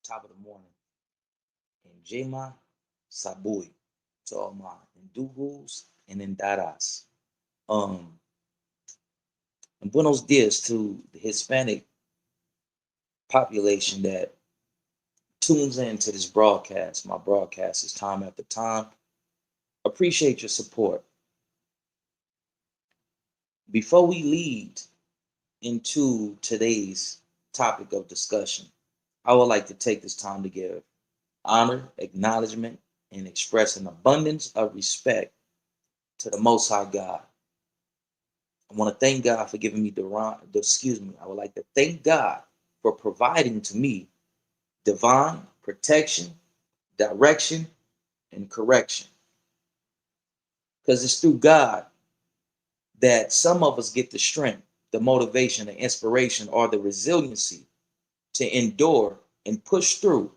top of the morning. And Jema Sabui to all my Ndugus and Ndaras. Um, and buenos dias to the Hispanic population that tunes into this broadcast. My broadcast is time after time. Appreciate your support. Before we lead into today's topic of discussion, I would like to take this time to give honor, acknowledgement, and express an abundance of respect to the Most High God. I want to thank God for giving me I would like to thank God for providing to me divine protection, direction, and correction. Because it's through God that some of us get the strength, the motivation, the inspiration, or the resiliency to endure and push through,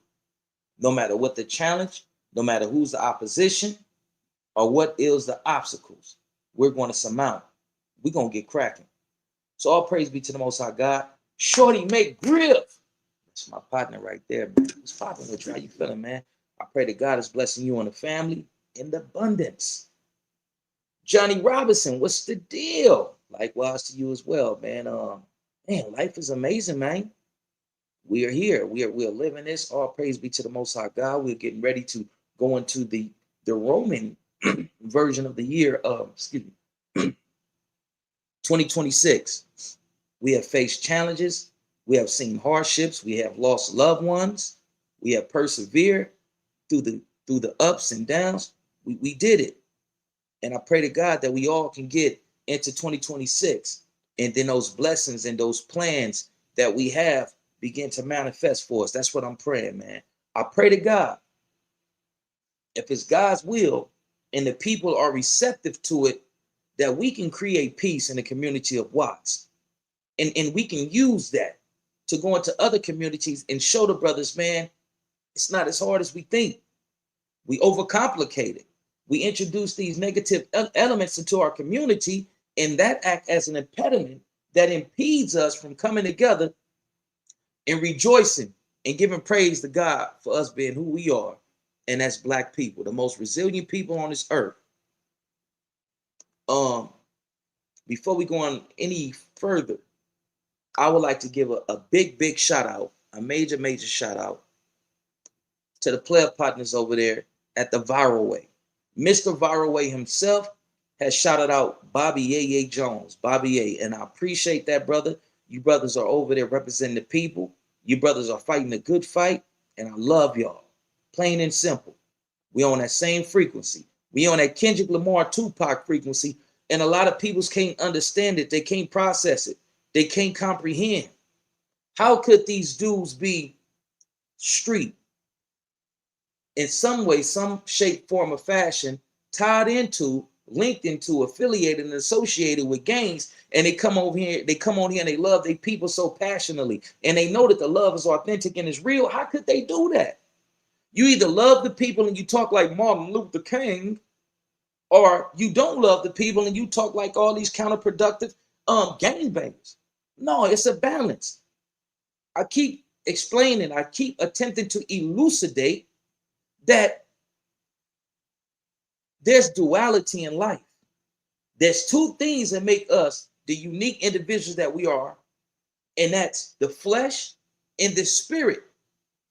no matter what the challenge, no matter who's the opposition, or what is the obstacles. We're going to surmount. We're going to get cracking. So all praise be to the Most High God. Shorty make grip. That's my partner right there, man. What's popping with you? How you feeling, man? I pray that God is blessing you and the family in the abundance. Johnny Robinson, what's the deal? Likewise to you as well, man. Man, life is amazing, man. We are here. We are living this. All praise be to the Most High God. We're getting ready to go into the Roman version of the year of 2026. We have faced challenges. We have seen hardships. We have lost loved ones. We have persevered through the ups and downs. We did it. And I pray to God that we all can get into 2026 and then those blessings and those plans that we have begin to manifest for us. That's what I'm praying, man. I pray to God, if it's God's will and the people are receptive to it, that we can create peace in the community of Watts. And we can use that to go into other communities and show the brothers, man, it's not as hard as we think. We overcomplicate it. We introduce these negative elements into our community, and that act as an impediment that impedes us from coming together and rejoicing and giving praise to God for us being who we are. And that's Black people, the most resilient people on this earth. Before we go on any further, I would like to give a big shout out, a major shout out to the player partners over there at the Viral Way. Mr. Viral Way himself has shouted out Bobby Ye Jones, Bobby A, and I appreciate that, brother. You brothers are over there representing the people. You brothers are fighting a good fight, and I love y'all. Plain and simple. We on that same frequency. We on that Kendrick Lamar Tupac frequency, and a lot of people can't understand it. They can't process it. They can't comprehend. How could these dudes be street in some way, some shape, form, or fashion, tied into, linked into, affiliated, and associated with gangs, and they come on here and they love their people so passionately, and they know that the love is authentic and is real? How could they do that? You either love the people and you talk like Martin Luther King, or you don't love the people and you talk like all these counterproductive gangbangers. No, it's a balance. I keep explaining, I keep attempting to elucidate that there's duality in life. There's two things that make us the unique individuals that we are, and that's the flesh and the spirit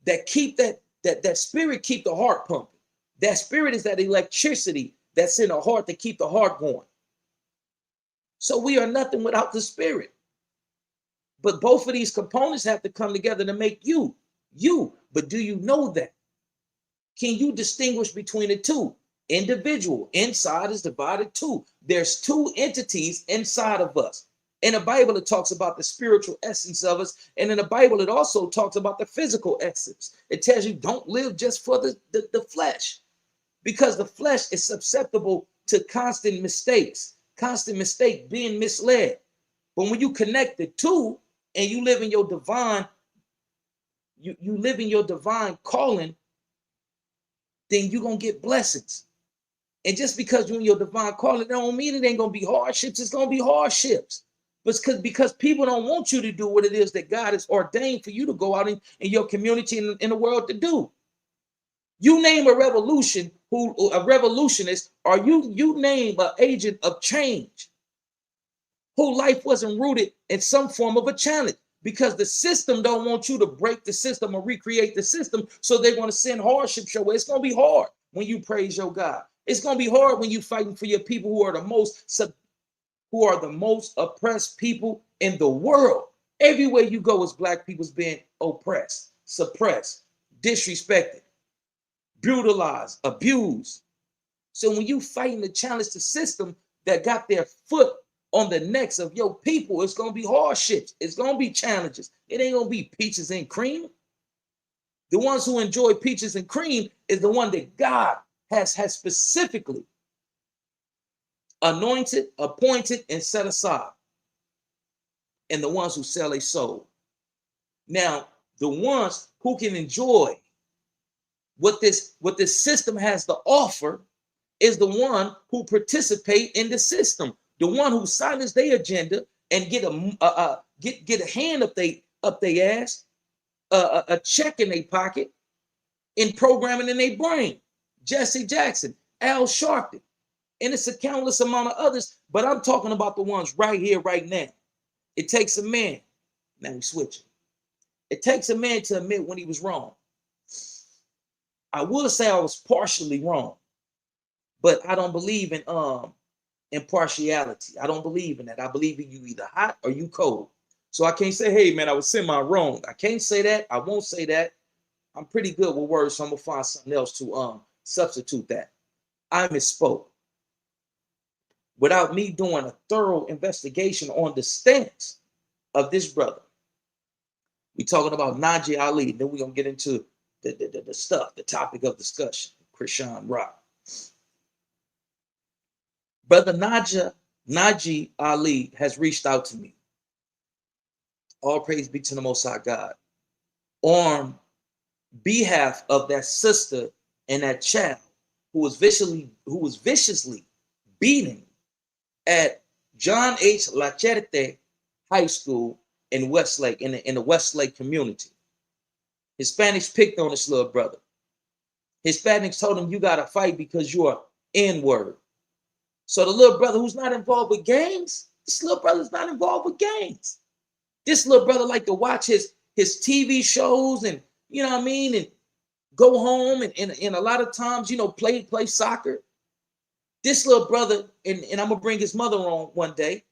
that keep that spirit keep the heart pumping. That spirit is that electricity that's in the heart to keep the heart going. So we are nothing without the spirit. But both of these components have to come together to make you. But do you know that? Can you distinguish between the two? Individual, inside is divided two. There's two entities inside of us. In the Bible, it talks about the spiritual essence of us. And in the Bible, it also talks about the physical essence. It tells you don't live just for the flesh, because the flesh is susceptible to constant mistakes, being misled. But when you connect the two and you live in your divine, you live in your divine calling, then you're going to get blessings. And just because you're in your divine calling, that don't mean it ain't going to be hardships. It's going to be hardships. But because people don't want you to do what it is that God has ordained for you to go out in your community and in the world to do. You name a revolutionist, or you name an agent of change whose life wasn't rooted in some form of a challenge, because the system don't want you to break the system or recreate the system. So they're going to send hardships your way. It's going to be hard when you praise your God. It's going to be hard when you fighting for your people who are the most oppressed people in the world. Everywhere you go is black people's being oppressed, suppressed, disrespected, brutalized, abused. So when you fighting to challenge the system that got their foot on the necks of your people, it's going to be hardships. It's going to be challenges. It ain't going to be peaches and cream. The ones who enjoy peaches and cream is the one that God has specifically anointed, appointed, and set aside. And the ones who sell a soul. Now, the ones who can enjoy what this system has to offer is the one who participate in the system, the one who silence their agenda and get a hand up they ass, a check in their pocket, in programming in their brain. Jesse Jackson, Al Sharpton, and it's a countless amount of others, but I'm talking about the ones right here, right now. It takes a man. Now we switch. It takes a man to admit when he was wrong. I will say I was partially wrong, but I don't believe in impartiality. I don't believe in that. I believe in you either hot or you cold. So I can't say, hey man, I was semi wrong. I can't say that. I won't say that. I'm pretty good with words, so I'm gonna find something else to substitute that. I misspoke. Without me doing a thorough investigation on the stance of this brother. We talking about Najee Ali. Then we're gonna get into the stuff, the topic of discussion, Chrisean Rock. Brother Najee Ali has reached out to me. All praise be to the Most High God. On behalf of that sister and that child who was viciously beaten at John H. Lacherte High School in Westlake, in the Westlake community. Hispanics picked on this little brother. Hispanics told him, you got to fight because you're N-word. So the little brother who's not involved with gangs, this little brother's not involved with gangs. This little brother like to watch his TV shows and, you know what I mean, and go home and a lot of times, you know, play soccer. This little brother, and I'm going to bring his mother on one day,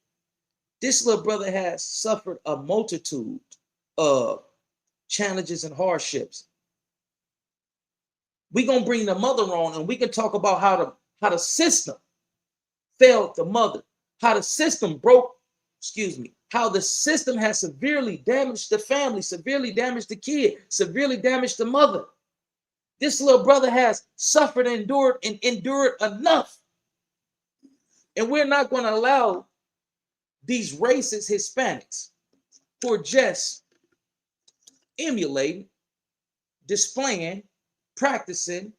this little brother has suffered a multitude of challenges and hardships. We're going to bring the mother on and we can talk about how the system failed the mother, how the system broke, how the system has severely damaged the family, severely damaged the kid, severely damaged the mother. This little brother has suffered and endured enough. And we're not going to allow these racist Hispanics who are just emulating, displaying, practicing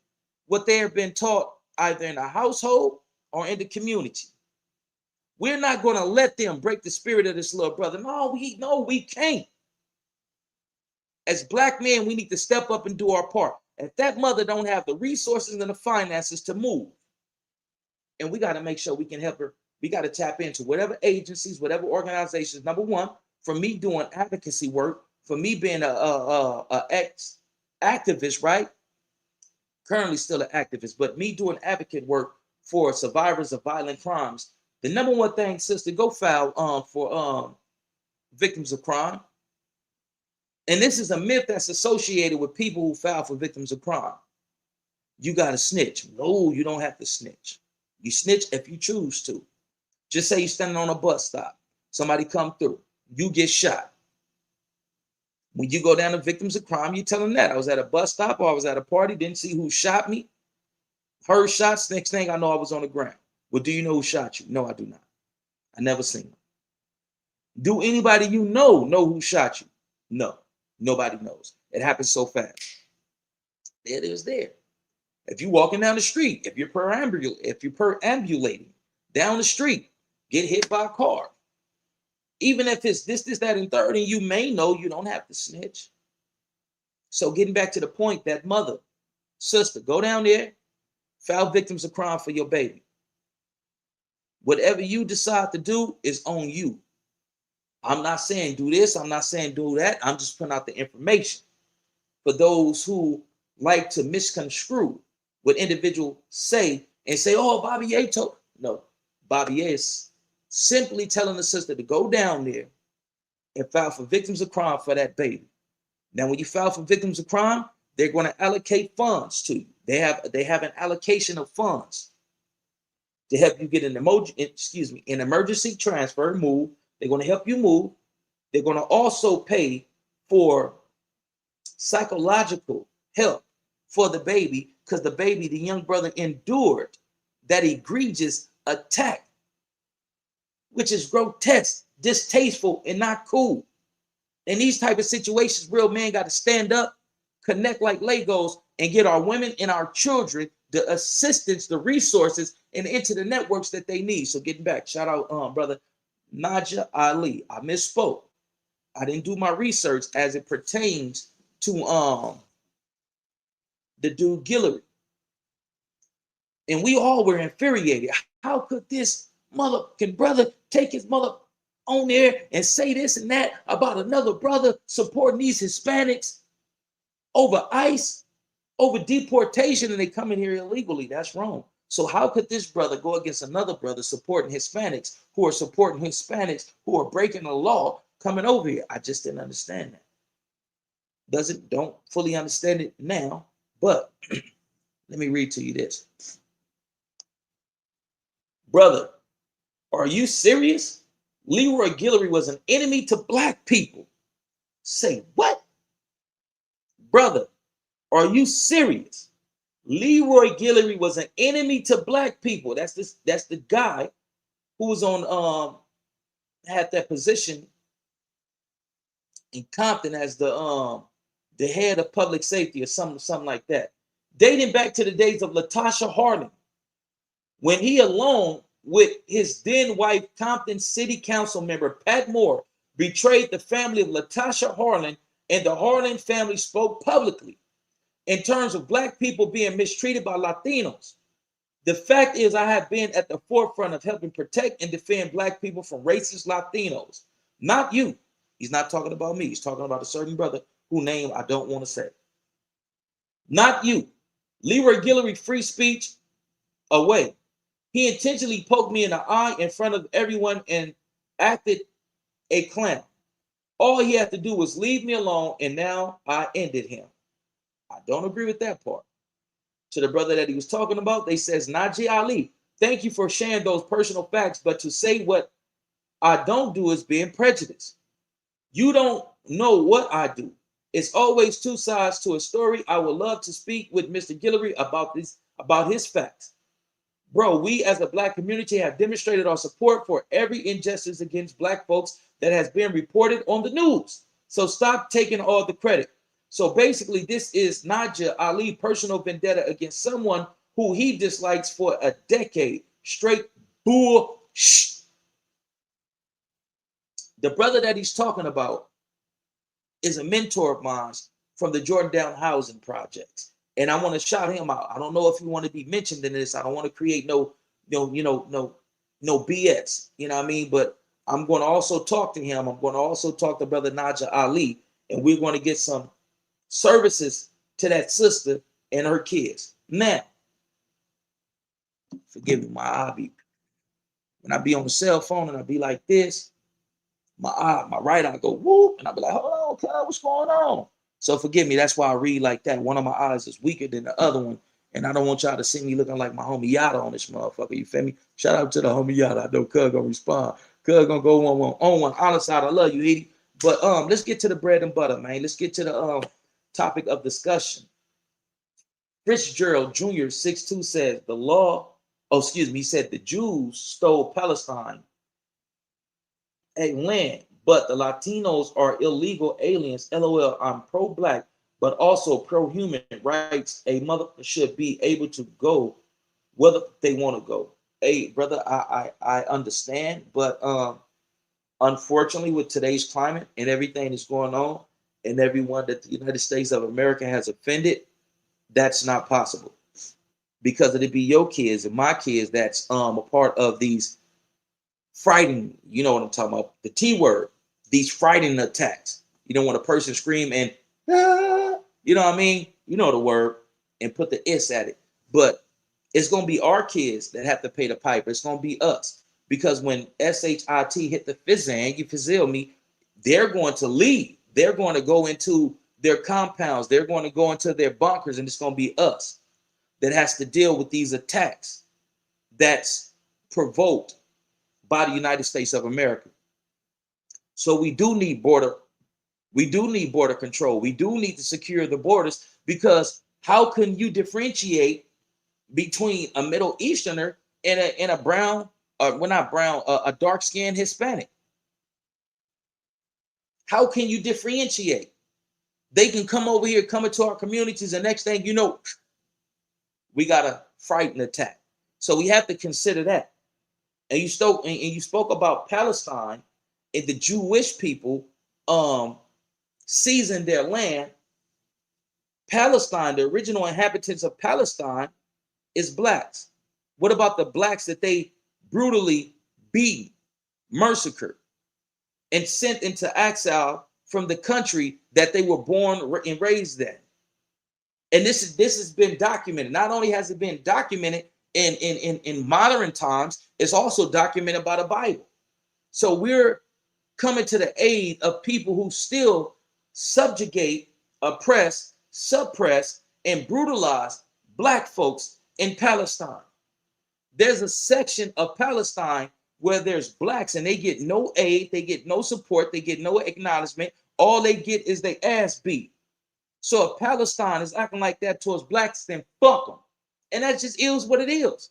what they have been taught either in a household or in the community. We're not going to let them break the spirit of this little brother. No, we can't. As black men, we need to step up and do our part. If that mother don't have the resources and the finances to move, and we got to make sure we can help her. We got to tap into whatever agencies, whatever organizations. Number one, for me doing advocacy work, for me being a ex-activist, right? Currently still an activist, but me doing advocate work for survivors of violent crimes. The number one thing, sister, go file for victims of crime. And this is a myth that's associated with people who file for victims of crime. You got to snitch. No, you don't have to snitch. You snitch if you choose to. Just say you're standing on a bus stop. Somebody come through. You get shot. When you go down to victims of crime, you tell them that. I was at a bus stop or I was at a party, didn't see who shot me. Heard shots, next thing I know I was on the ground. Well, do you know who shot you? No, I do not. I never seen them. Do anybody you know who shot you? No, nobody knows. It happens so fast. There it is there. If you're walking down the street, if you're perambulating down the street, get hit by a car, Even if it's this, that, and third, and you may know, you don't have to snitch. So getting back to the point, that mother, sister, go down there, file victims of crime for your baby. Whatever you decide to do is on you. I'm not saying do this, I'm not saying do that. I'm just putting out the information for those who like to misconstrue what individuals say and say, oh, Bobby A told. No, Bobby A is simply telling the sister to go down there and file for victims of crime for that baby. Now, when you file for victims of crime, they're going to allocate funds to you. They have an allocation of funds to help you get an emergency transfer move. They're going to help you move. They're going to also pay for psychological help for the baby, because the young brother, endured that egregious attack, which is grotesque, distasteful, and not cool. In these type of situations, real men got to stand up, connect like Legos, and get our women and our children the assistance, the resources, and into the networks that they need. So getting back, shout out brother Najee Ali. I misspoke. I didn't do my research as it pertains to the dude Guillory. And we all were infuriated. How could this motherfucking brother take his mother on there and say this and that about another brother supporting these Hispanics over ICE, over deportation, and they come in here illegally? That's wrong. So how could this brother go against another brother supporting Hispanics who are supporting Hispanics who are breaking the law coming over here? I just didn't understand that. Don't fully understand it now, but let me read to you this. Brother, are you serious? Leroy Guillory was an enemy to black people. Say what? Brother, are you serious? Leroy Guillory was an enemy to black people. That's the guy who was on had that position in Compton as the head of public safety or something like that. Dating back to the days of Latasha Harlan, when he, along with his then wife, Compton City Council member Pat Moore, betrayed the family of Latasha Harlan, and the Harlan family spoke publicly in terms of black people being mistreated by Latinos. The fact is, I have been at the forefront of helping protect and defend black people from racist Latinos. Not you. He's not talking about me. He's talking about a certain brother whose name I don't want to say. Not you. Leroy Guillory, free speech away. He intentionally poked me in the eye in front of everyone and acted a clown. All he had to do was leave me alone, and now I ended him. I don't agree with that part. To the brother that he was talking about, they says, Najee Ali, thank you for sharing those personal facts, but to say what I don't do is being prejudiced. You don't know what I do. It's always two sides to a story. I would love to speak with Mr. Guillory about his facts. Bro, we as a black community have demonstrated our support for every injustice against black folks that has been reported on the news. So stop taking all the credit. So basically, this is Najee Ali personal vendetta against someone who he dislikes for a decade. Straight bull. The brother that he's talking about is a mentor of mine from the Jordan Down Housing Projects. And I want to shout him out. I don't know if he want to be mentioned in this. I don't want to create no BS. You know what I mean? But I'm going to also talk to him. I'm going to also talk to brother Najee Ali, and we're going to get some services to that sister and her kids. Now, forgive me, my eye be, when I be on the cell phone and I be like this, my right eye go whoop, and I be like, hold on, cuz, what's going on? So forgive me, that's why I read like that. One of my eyes is weaker than the other one, and I don't want y'all to see me looking like my homie Yada on this motherfucker. You feel me? Shout out to the homie Yada. I know cuz gonna respond. Cuz gonna go on one. Honest side, I love you, Edie. But let's get to the bread and butter, man. Let's get to the topic of discussion. Fitzgerald Jr. 6'2" says the law, he said the Jews stole Palestine land, but the Latinos are illegal aliens. LOL, I'm pro-black, but also pro-human rights. A mother should be able to go whether they want to go. Hey, brother, I understand, but Unfortunately, with today's climate and everything that's going on, and everyone that the United States of America has offended, that's not possible because it'd be your kids and my kids that's a part of these frightening, you know what I'm talking about, the T word, these frightening attacks. You don't want a person scream and you know what I mean? You know the word, and put the is at it. But it's gonna be our kids that have to pay the piper. It's gonna be us. Because when SHIT hit the fizzang, you feel me, they're going to leave. They're going to go into their compounds, they're going to go into their bunkers, and it's gonna be us that has to deal with these attacks that's provoked by the United States of America. So we do need border control. We do need to secure the borders, because how can you differentiate between a Middle Easterner and a brown, well, not brown, a dark skinned Hispanic? How can you differentiate? They can come over here, come into our communities, and next thing you know, we got a frightened attack. So we have to consider that. And you spoke about Palestine and the Jewish people seizing their land. Palestine, the original inhabitants of Palestine, is blacks. What about the blacks that they brutally beat, massacred, and sent into exile from the country that they were born and raised in? And this has been documented. Not only has it been documented in modern times, it's also documented by the Bible. So we're coming to the aid of people who still subjugate, oppress, suppress, and brutalize black folks in Palestine. There's a section of Palestine where there's blacks and they get no aid, they get no support, they get no acknowledgement. All they get is their ass beat. So if Palestine is acting like that towards blacks, then fuck them. And that just is what it is.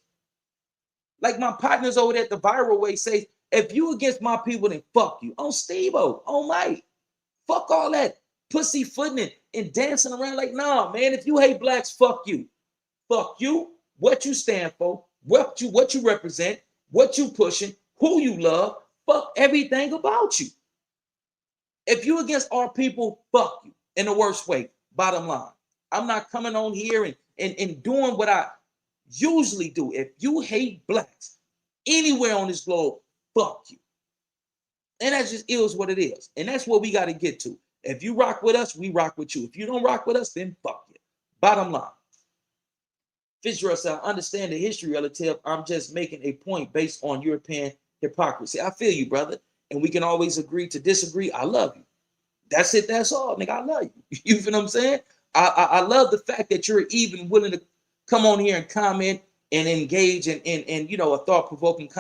Like my partners over there at the Viral Way say, if you against my people, then fuck you. On Steve-O, on Mike. Fuck all that pussyfooting and dancing around like, nah, man, if you hate blacks, fuck you. Fuck you, what you stand for, what you represent, what you pushing, who you love, fuck everything about you. If you against our people, fuck you in the worst way. Bottom line. I'm not coming on here and doing what I usually do. If you hate blacks anywhere on this globe, fuck you. And that just is what it is. And that's what we got to get to. If you rock with us, we rock with you. If you don't rock with us, then fuck you. Bottom line. Fitzgerald said, I understand the history relative. I'm just making a point based on European hypocrisy. I feel you, brother. And we can always agree to disagree. I love you. That's it. That's all, nigga. I love you. You feel what I'm saying? I love the fact that you're even willing to come on here and comment and engage in you know, a thought-provoking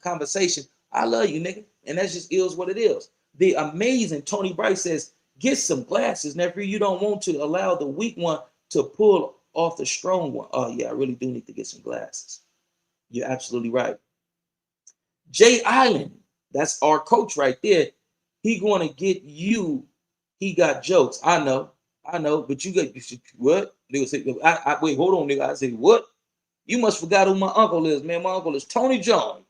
conversation. I love you, nigga. And that just is what it is. The amazing Tony Bright says, get some glasses, nephew. You don't want to allow the weak one to pull off the strong one. Oh, yeah, I really do need to get some glasses. You're absolutely right. Jay Island, that's our coach right there. He going to get you. He got jokes. I know, but you got what? Nigga say, wait, hold on, nigga. I say, what? You must forgot who my uncle is, man. My uncle is Tony Jones.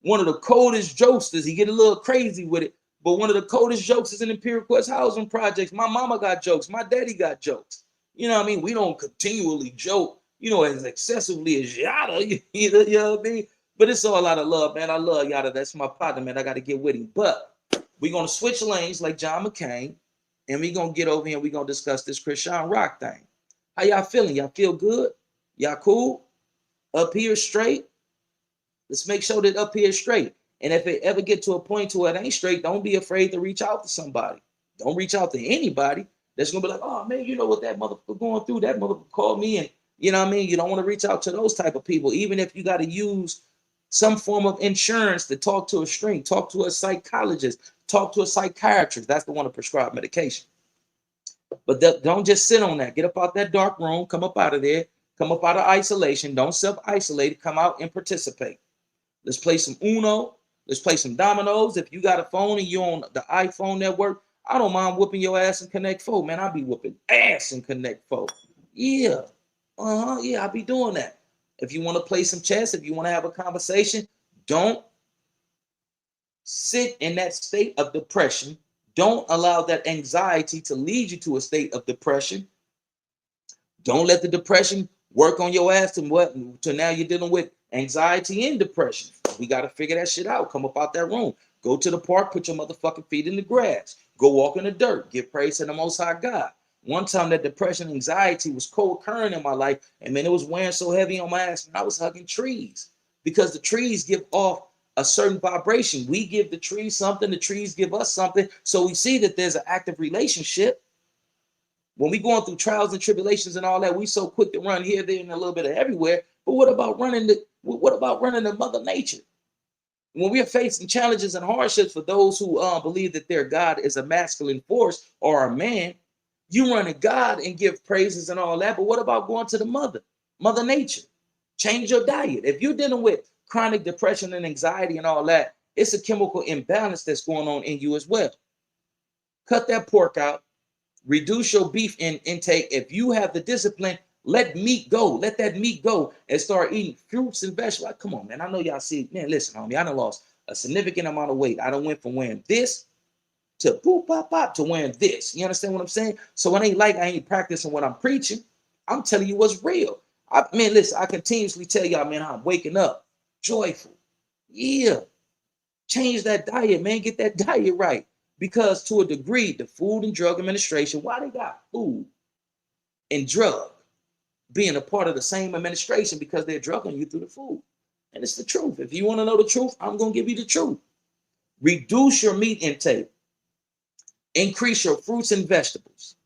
One of the coldest jokesters. He get a little crazy with it, but one of the coldest jokesters in Imperial Quest housing projects. My mama got jokes. My daddy got jokes. You know what I mean? We don't continually joke, you know, as excessively as Yada. You know what I mean? But it's all out of love, man. I love Yada. That's my partner, man. I got to get with him. But we're going to switch lanes like John McCain, and we're going to get over here and we're going to discuss this Chrisean Rock thing. How y'all feeling? Y'all feel good? Y'all cool? Up here straight? Let's make sure that up here is straight. And if it ever get to a point to where it ain't straight, don't be afraid to reach out to somebody. Don't reach out to anybody that's going to be like, oh, man, you know what that motherfucker going through? That motherfucker called me, and you know what I mean? You don't want to reach out to those type of people, even if you got to use some form of insurance to talk to a shrink, talk to a psychologist, talk to a psychiatrist. That's the one to prescribe medication. But don't just sit on that. Get up out that dark room. Come up out of there. Come up out of isolation. Don't self-isolate. Come out and participate. Let's play some Uno. Let's play some dominoes. If you got a phone and you're on the iPhone network, I don't mind whooping your ass in Connect 4. Man, I'll be whooping ass in Connect 4. Yeah. Yeah, I'll be doing that. If you want to play some chess, if you want to have a conversation, don't sit in that state of depression. Don't allow that anxiety to lead you to a state of depression. Don't let the depression work on your ass to now you're dealing with anxiety and depression. We got to figure that shit out. Come up out that room. Go to the park, put your motherfucking feet in the grass. Go walk in the dirt. Give praise to the Most High God. One time that depression, anxiety was co-occurring in my life, and man, it was wearing so heavy on my ass, man, I was hugging trees because the trees give off a certain vibration. We give the trees something, the trees give us something. So we see that there's an active relationship. When we going through trials and tribulations and all that, we so quick to run here, there, and a little bit of everywhere. But what about running the Mother Nature? When we are facing challenges and hardships, for those who believe that their God is a masculine force or a man, you run to God and give praises and all that. But what about going to the Mother Nature? Change your diet. If you're dealing with chronic depression and anxiety and all that, it's a chemical imbalance that's going on in you as well. Cut that pork out. Reduce your beef intake. If you have the discipline, let meat go. Let that meat go and start eating fruits and vegetables. Like, come on, man. I know y'all see, man, listen, homie, I done lost a significant amount of weight. I done went from wearing this to boop, pop, pop to wearing this. You understand what I'm saying? So it ain't like I ain't practicing what I'm preaching. I'm telling you what's real. Listen, I continuously tell y'all, man, I'm waking up joyful. Yeah. Change that diet, man. Get that diet right. Because to a degree, the Food and Drug Administration, why they got food and drug being a part of the same administration? Because they're drugging you through the food. And it's the truth. If you want to know the truth, I'm going to give you the truth. Reduce your meat intake. Increase your fruits and vegetables.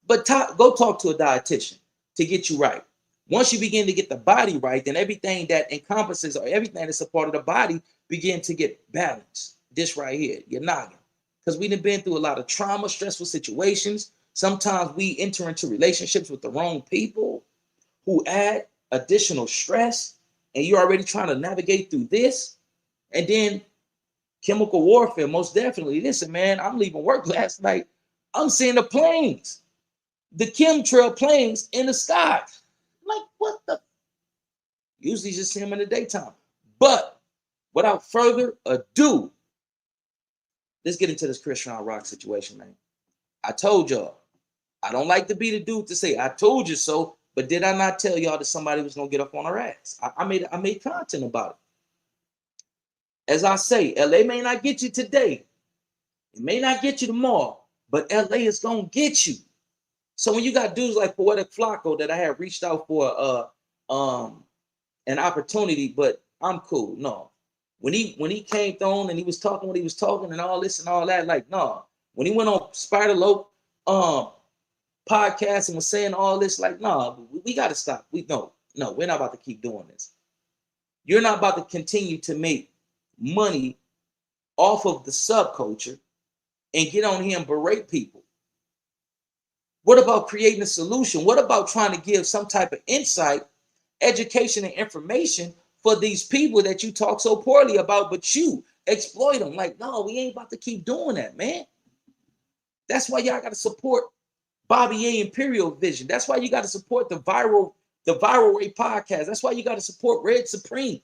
But go talk to a dietitian to get you right. Once you begin to get the body right, then everything that encompasses or everything that's a part of the body begin to get balanced. This right here, your noggin. Because we've been through a lot of trauma, stressful situations. Sometimes we enter into relationships with the wrong people who add additional stress, and you're already trying to navigate through this. And then chemical warfare, most definitely. Listen, man, I'm leaving work last night. I'm seeing the planes, the chemtrail planes in the sky. Like, what the? Usually just see them in the daytime. But without further ado, let's get into this Chrisean rock situation, man. I told y'all, I don't like to be the dude to say, I told you so, but did I not tell y'all that somebody was going to get up on her ass? I made content about it. As I say, LA may not get you today. It may not get you tomorrow, but LA is going to get you. So when you got dudes like Poetic Flacco that I had reached out for an opportunity, but I'm cool. No. When he came on and he was talking what he was talking and all this and all that, like, no. When he went on Spider Lope podcast and was saying all this, like, no, we got to stop. No, we're not about to keep doing this. You're not about to continue to make money off of the subculture and get on here and berate people. What about creating a solution? What about trying to give some type of insight, education, and information for these people that you talk so poorly about, but you exploit them? Like, no, we ain't about to keep doing that, man. That's why y'all got to support Bobby A. Imperial Vision. That's why you got to support the Viral Ray podcast. That's why you got to support Red Supreme.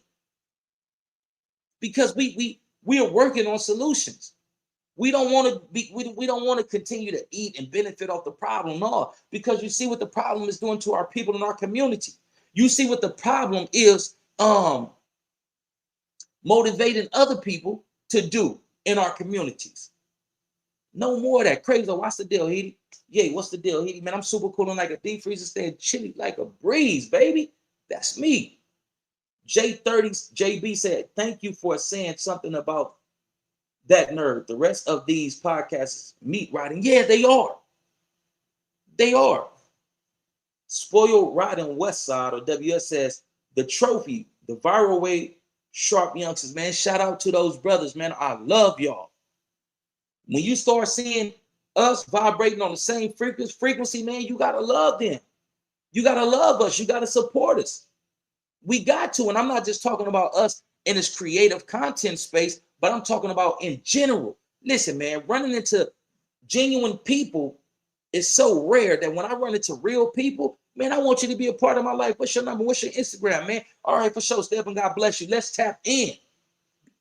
Because we are working on solutions. We don't want to be. We don't want to continue to eat and benefit off the problem, no. Because you see what the problem is doing to our people in our community. You see what the problem is motivating other people to do in our communities. No more of that crazy. What's the deal, Heedy? Yeah, what's the deal, Heedy? Man, I'm super cool on like a deep freezer, staying chilly like a breeze, baby. That's me. J30 JB said, thank you for saying something about that nerd. The rest of these podcasts meat riding. Yeah, they are. They are. Spoiled Riding West Side, or WS, says the trophy, the Viral Way Sharp youngsters, man. Shout out to those brothers, man. I love y'all. When you start seeing us vibrating on the same frequency, man, you gotta love them. You gotta love us. You gotta support us. We got to, and I'm not just talking about us in this creative content space, but I'm talking about in general. Listen, man, running into genuine people is so rare that when I run into real people, man, I want you to be a part of my life. What's your number? What's your Instagram, man? All right, for sure, Stephen. God bless you. Let's tap in.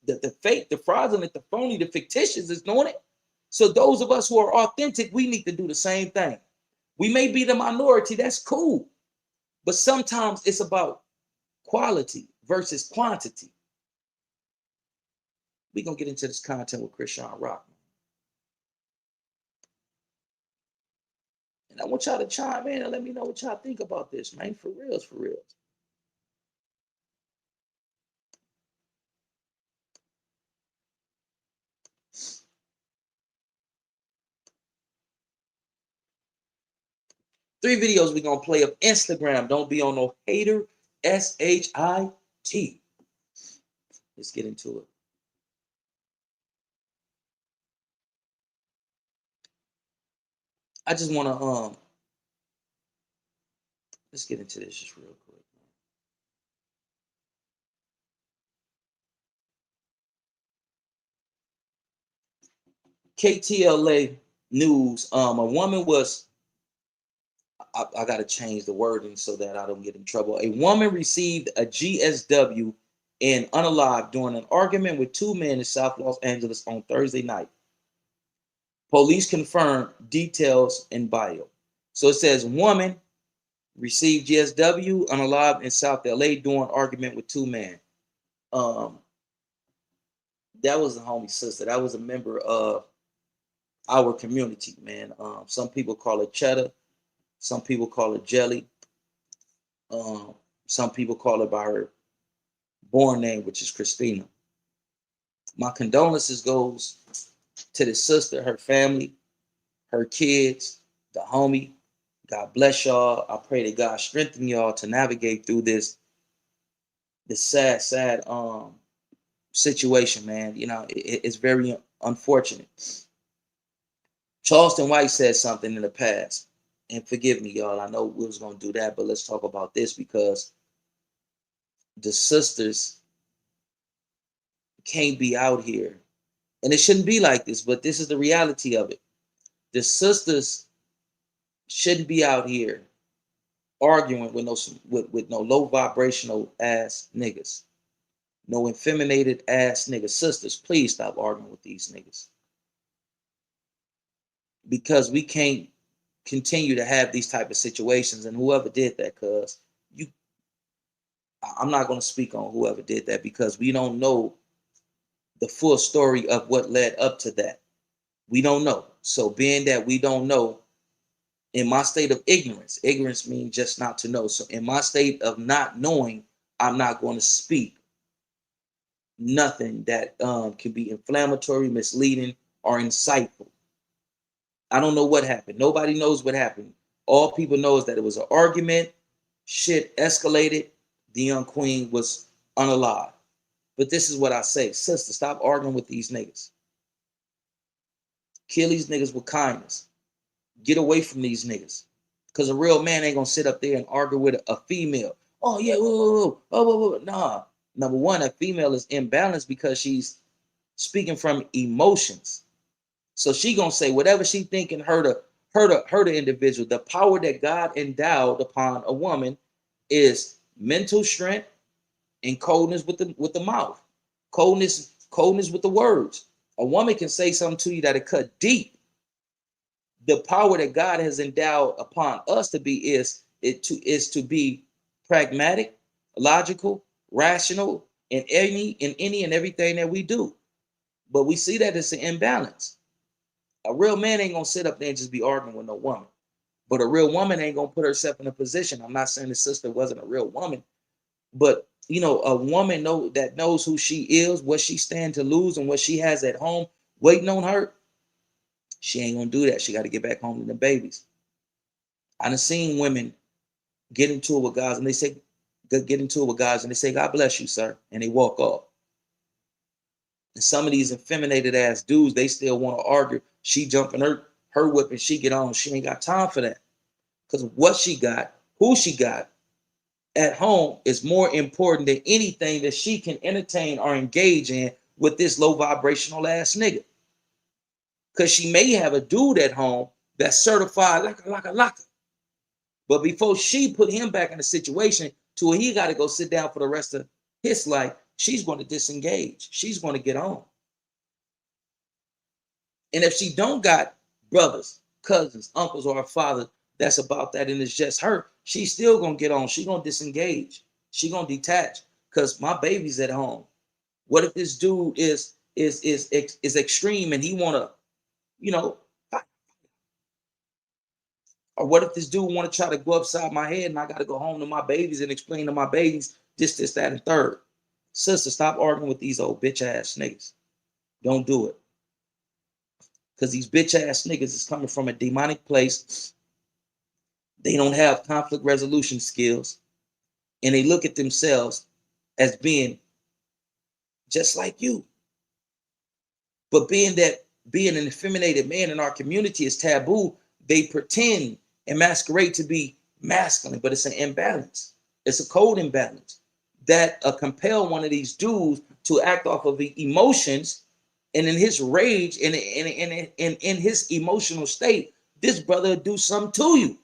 the fake, the fraudulent, the phony, the fictitious is doing it. So those of us who are authentic, we need to do the same thing. We may be the minority, that's cool. But sometimes it's about quality versus quantity. We're going to get into this content with Chrisean Rock. And I want y'all to chime in and let me know what y'all think about this, man. For reals, for reals. Three videos we're going to play of Instagram. Don't be on no hater. SHIT. Let's get into it. I just want to let's get into this just real quick. KTLA News. A woman was, I got to change the wording so that I don't get in trouble. A woman received a GSW and unalived during an argument with two men in South Los Angeles on Thursday night. Police confirmed details in bio. So it says woman received GSW unalived in South LA during argument with two men. That was a homie sister. That was a member of our community, man. Some people call it cheddar. Some people call it jelly. Some people call it by her born name, which is Christina. My condolences goes to the sister, her family, her kids, the homie. God bless y'all. I pray that God strengthen y'all to navigate through this sad situation, man. You know, it's very unfortunate. Charleston White said something in the past, and forgive me, y'all. I know we was gonna do that, but let's talk about this because the sisters can't be out here, and it shouldn't be like this, but this is the reality of it. The sisters shouldn't be out here arguing with no low vibrational ass niggas, no effeminated ass niggas. Sisters, please stop arguing with these niggas, because we can't continue to have these type of situations. And whoever did that, cause I'm not going to speak on whoever did that because we don't know the full story of what led up to that. We don't know. So being that we don't know, in my state of ignorance means just not to know. So in my state of not knowing, I'm not going to speak nothing that can be inflammatory, misleading, or insightful. I don't know what happened. Nobody knows what happened. All people know is that it was an argument. Shit escalated. The young queen was unalive. But this is what I say. Sister, stop arguing with these niggas. Kill these niggas with kindness. Get away from these niggas. Because a real man ain't going to sit up there and argue with a female. Oh, yeah, whoa. Nah. Number one, a female is imbalanced because she's speaking from emotions. So she gonna say whatever she thinking hurt the individual. The power that God endowed upon a woman is mental strength and coldness with the mouth, coldness with the words. A woman can say something to you that'll cut deep. The power that God has endowed upon us to be is to be pragmatic, logical, rational in any and everything that we do. But we see that it's an imbalance. A real man ain't gonna sit up there and just be arguing with no woman. But a real woman ain't gonna put herself in a position. I'm not saying the sister wasn't a real woman, but you know, a woman that knows who she is, what she stands to lose, and what she has at home waiting on her. She ain't gonna do that. She got to get back home to the babies. I done seen women get into it with guys, and they say, "God bless you, sir," and they walk off. And some of these effeminated ass dudes, they still want to argue. She jumping her whip and she get on. She ain't got time for that. Because what she got, who she got at home is more important than anything that she can entertain or engage in with this low vibrational ass nigga. Because she may have a dude at home that's certified like. But before she put him back in a situation to where he got to go sit down for the rest of his life, she's going to disengage. She's going to get on. And if she don't got brothers, cousins, uncles, or a father that's about that, and it's just her, she's still gonna get on. She gonna disengage. She gonna detach because my baby's at home. What if this dude is extreme and he wanna, you know, or what if this dude wanna try to go upside my head and I gotta go home to my babies and explain to my babies this, that, and third. Sister, stop arguing with these old bitch ass niggas. Don't do it. Because these bitch ass niggas is coming from a demonic place. They don't have conflict resolution skills. And they look at themselves as being just like you. But being an effeminated man in our community is taboo, they pretend and masquerade to be masculine, but it's an imbalance. It's a code imbalance that compel one of these dudes to act off of the emotions, and in his rage and in his emotional state, this brother will do something to you.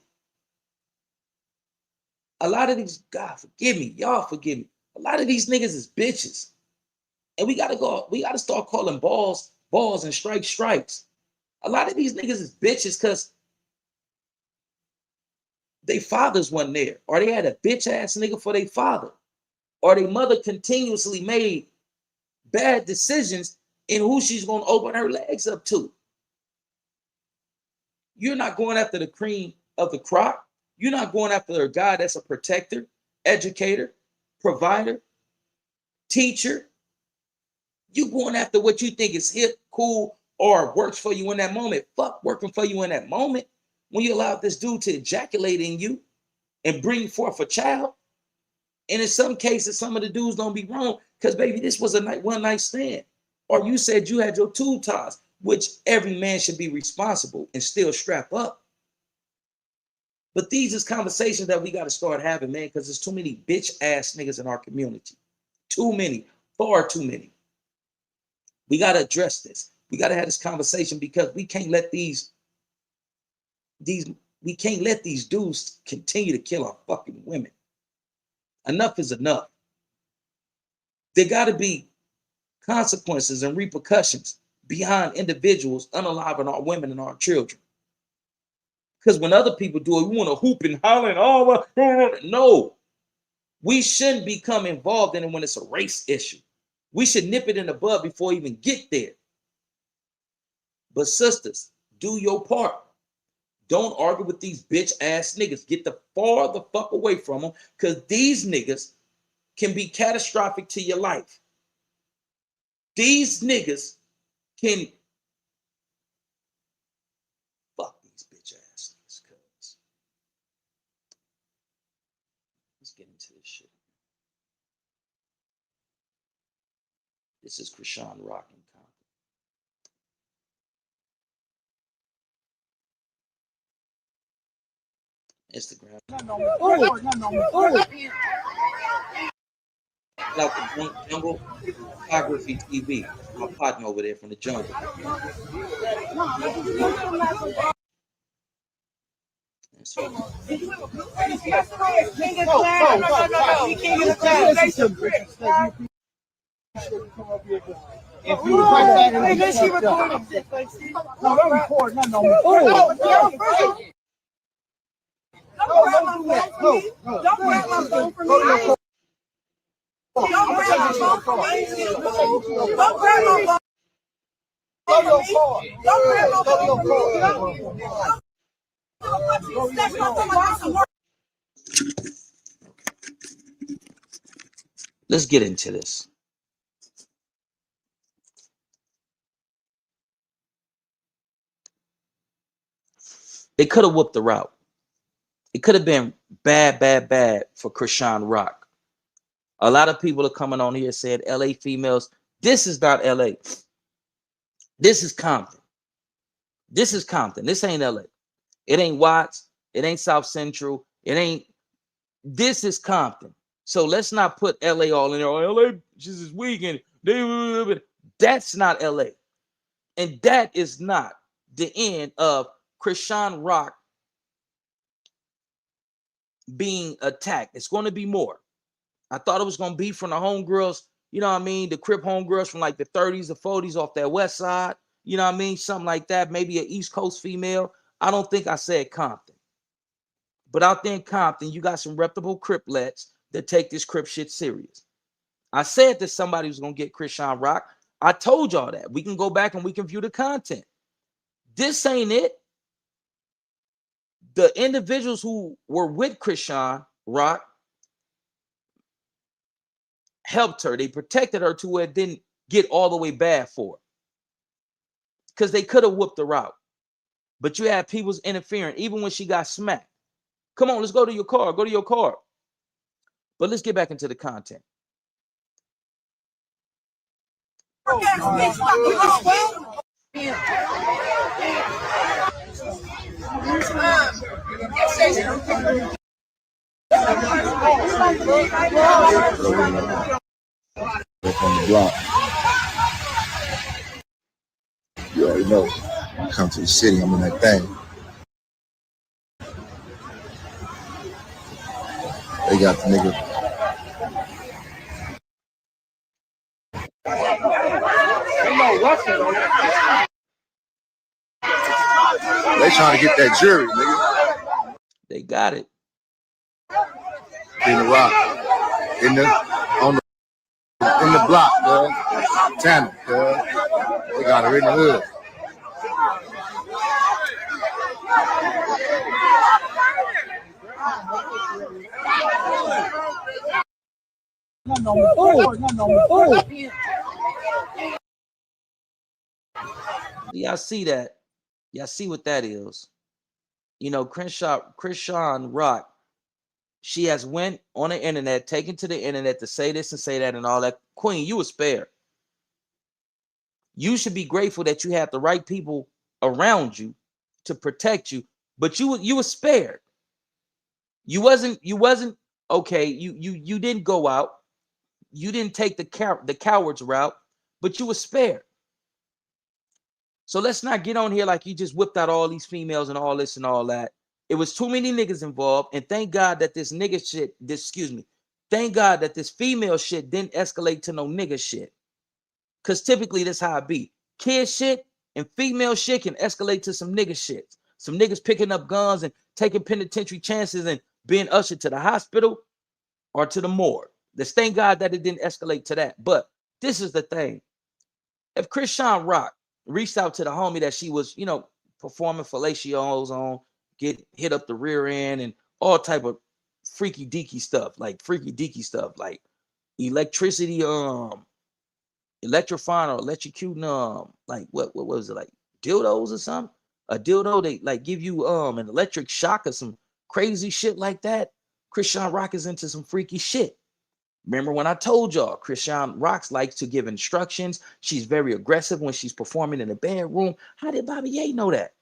A lot of these, God forgive me, y'all forgive me. A lot of these niggas is bitches. And we gotta start calling balls and strikes. A lot of these niggas is bitches because they fathers wasn't there, or they had a bitch ass nigga for their father, or their mother continuously made bad decisions in who she's gonna open her legs up to. You're not going after the cream of the crop. You're not going after a guy that's a protector, educator, provider, teacher. You're going after what you think is hip, cool, or works for you in that moment. Fuck working for you in that moment when you allow this dude to ejaculate in you and bring forth a child. And in some cases, some of the dudes don't be wrong because, baby, this was a one night stand. Or you said you had your tube ties, which every man should be responsible and still strap up. But these is conversations that we got to start having, man, because there's too many bitch ass niggas in our community. Too many, far too many. We got to address this. We got to have this conversation because we can't let these dudes continue to kill our fucking women. Enough is enough. There got to be consequences and repercussions behind individuals unaliving our women and our children. Because when other people do it, we want to hoop and holler and all. No, we shouldn't become involved in it when it's a race issue. We should nip it in the bud before we even get there. But sisters, do your part. Don't argue with these bitch ass niggas. Get the fuck away from them, because these niggas can be catastrophic to your life. These niggas can fuck these bitch ass niggas. Cuz let's get into this shit. This is Chrisean rocking Compton. Instagram. Like the jungle photography TV. My partner over there from the jungle. If you like that, and she recording. No, don't record. No. Don't grab my phone from me. Don't grab my phone from me. Don't grab my phone. Don't grab my phone. Let's get into this. They could have whooped the route. It could have been bad for Chrisean Rock. A lot of people are coming on here said LA females. This is not LA. This is Compton. This is Compton. This ain't LA. It ain't Watts. It ain't South Central. It ain't. This is Compton. So let's not put LA all in there. Oh, LA just this weekend. That's not LA. And that is not the end of Chrisean Rock being attacked. It's going to be more. I thought it was going to be from the homegirls you know what I mean, the Crip homegirls from like the 30s or 40s off that west side, you know what I mean, something like that, maybe an East Coast female. I don't think I said Compton. But out there in Compton, you got some reputable Criplets that take this Crip shit serious. I said that somebody was going to get Chrisean Rock. I told y'all that. We can go back and we can view the content. This ain't it. The individuals who were with Chrisean Rock helped her. They protected her to where it didn't get all the way bad for her. Because they could have whooped her out. But you had people's interfering, even when she got smacked. Come on, let's go to your car. Go to your car. But let's get back into the content. On the block. You already know. Come to the city, I'm in that thing. They got the nigga. They trying to get that jury, nigga. They got it. In the rock. In the block, girl. Tanner, girl. They got her in the hood. Y'all see that? Y'all see what that is? You know, Chrisean Rock, she has went on the internet, taken to the internet to say this and say that and all that. Queen, you were spared. You should be grateful that you had the right people around you to protect you, but you were spared. You wasn't okay. You didn't go out. You didn't take the coward's route, but you were spared. So let's not get on here like you just whipped out all these females and all this and all that. It was too many niggas involved, and thank God that this nigga shit, thank God that this female shit didn't escalate to no nigga shit. Because typically that's how it be. Kid shit and female shit can escalate to some nigga shit. Some niggas picking up guns and taking penitentiary chances and being ushered to the hospital or to the morgue. Let's thank God that it didn't escalate to that. But this is the thing. If Chrisean Rock reached out to the homie that she was, performing fellatios on, get hit up the rear end and all type of freaky deaky stuff, like electricity, electrifying or electrocuting, like what was it, like dildos or something? A dildo, they like give you an electric shock or some crazy shit like that. Chrisean Rock is into some freaky shit. Remember when I told y'all Chrisean Rock likes to give instructions. She's very aggressive when she's performing in the bedroom. How did Bobby Ye know that?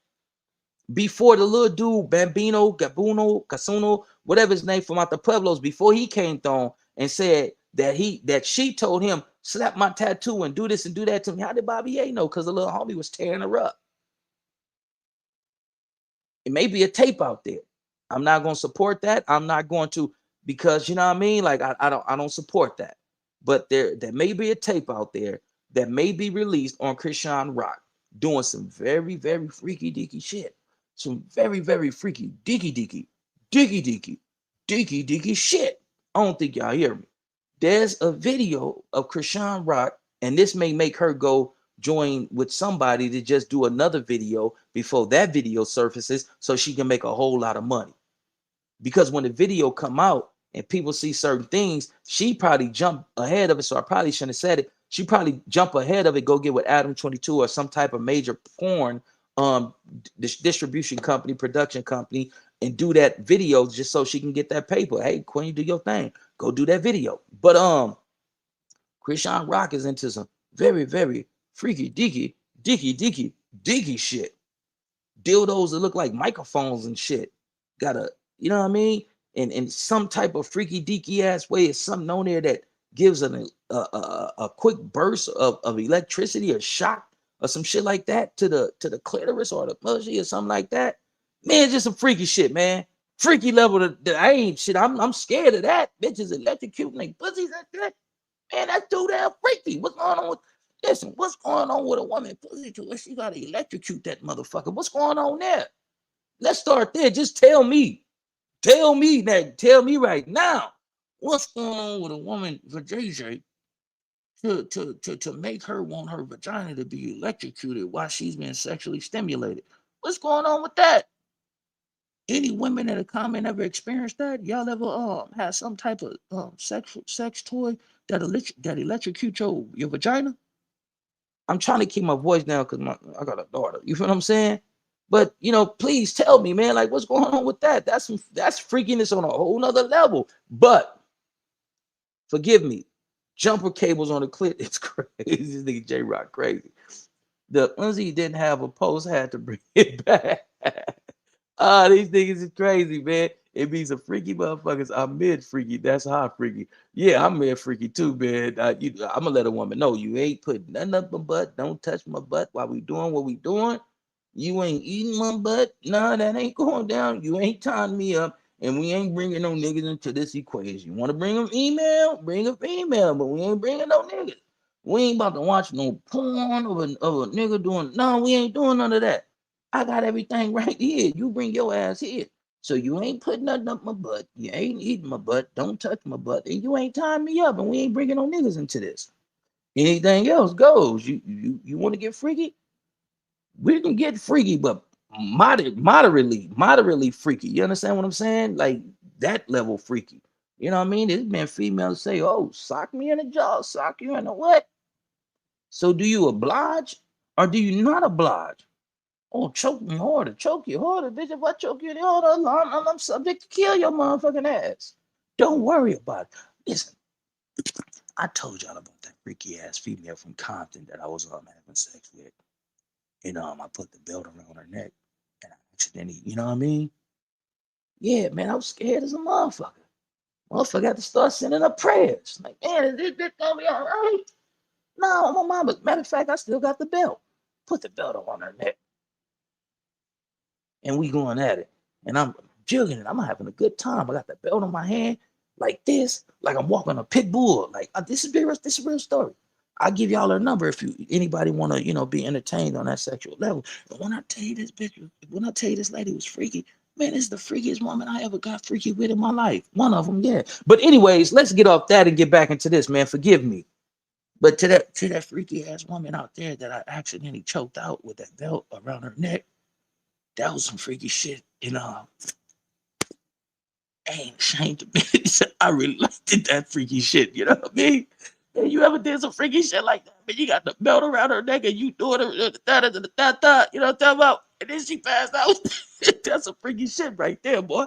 Before the little dude, Bambino, Gabuno, Casuno, whatever his name from out the Pueblos, before he came on and said that she told him, slap my tattoo and do this and do that to me. How did Bobby Ye know? Because the little homie was tearing her up. It may be a tape out there. I'm not going to support that. I'm not going to, because you know what I mean? Like I don't support that. But there may be a tape out there that may be released on Chrisean Rock doing some very, very freaky deaky shit. Some very, very freaky deaky shit. I don't think y'all hear me. There's a video of Chrisean Rock, and this may make her go join with somebody to just do another video before that video surfaces so she can make a whole lot of money. Because when the video come out and people see certain things, she probably jump ahead of it. So I probably shouldn't have said it. She probably jump ahead of it, go get with Adam 22 or some type of major porn distribution company, production company, and do that video just so she can get that paper. Hey, Queen, do your thing. Go do that video. But Chrisean Rock is into some very, very freaky deaky shit. Dildos that look like microphones and shit. Got a, you know what I mean? And some type of freaky deaky ass way is something on there that gives a quick burst of electricity or shock or some shit like that to the clitoris or the pussy or something like that. Man, just some freaky shit, man. Freaky level that I ain't shit. I'm scared of that. Bitches electrocuting like pussies like that. Man, that's too damn freaky. What's going on with listen, what's going on with a woman pussy to where she gotta electrocute that motherfucker? What's going on there? Let's start there. Just tell me. Tell me that. Tell me right now. What's going on with a woman for JJ to make her want her vagina to be electrocuted while she's being sexually stimulated? What's going on with that? Any women that have comment ever experienced that? Y'all ever had some type of sex toy that electrocute your vagina? I'm trying to keep my voice down because I got a daughter. You feel what I'm saying? But please tell me, man, like what's going on with that? That's freakiness on a whole nother level. But forgive me, jumper cables on the clit. It's crazy. This nigga J Rock crazy. The Uzi didn't have a post, had to bring it back. These niggas is crazy, man. It be some freaky motherfuckers. I'm mid freaky. That's high freaky. Yeah, I'm mid freaky too, man. I'm gonna let a woman know you ain't putting nothing up my butt. Don't touch my butt while we doing what we doing. You ain't eating my butt. Nah, that ain't going down. You ain't tying me up, and we ain't bringing no niggas into this equation. You want to bring them email? Bring a female, but we ain't bringing no niggas. We ain't about to watch no porn of a nigga doing. No, we ain't doing none of that. I got everything right here. You bring your ass here. So you ain't putting nothing up my butt. You ain't eating my butt. Don't touch my butt. And you ain't tying me up. And we ain't bringing no niggas into this. Anything else goes. You want to get freaky? We can get freaky, but moderately freaky. You understand what I'm saying? Like that level freaky. You know what I mean? There's been females say, "Oh, sock me in the jaw, sock you in the what?" So do you oblige or do you not oblige? Oh, choke me harder, choke you harder, bitch. If I choke you harder, I'm subject to kill your motherfucking ass. Don't worry about it. Listen, I told y'all about that freaky ass female from Compton that I was having sex with. I put the belt around her neck and I accidentally, you know what I mean? Yeah, man, I was scared as a motherfucker. Motherfucker had to start sending up prayers. Like, man, is this bitch gonna be all right? No, my mama. Matter of fact, I still got the belt. Put the belt on her neck. And we going at it. And I'm jugging it. I'm having a good time. I got the belt on my hand like this, like I'm walking a pit bull. Like this is a real story. I'll give y'all her number if anybody want to, be entertained on that sexual level. But when I tell you this lady was freaky, man, it's the freakiest woman I ever got freaky with in my life. One of them, yeah. But anyways, let's get off that and get back into this, man. Forgive me. But to that freaky ass woman out there that I accidentally choked out with that belt around her neck, that was some freaky shit. I ain't ashamed to admit it. I really liked that freaky shit. You know what I mean? And you ever did some freaky shit like that? Man, you got the belt around her neck and you doing it, you know what I'm talking about? And then she passed out. That's some freaky shit right there, boy.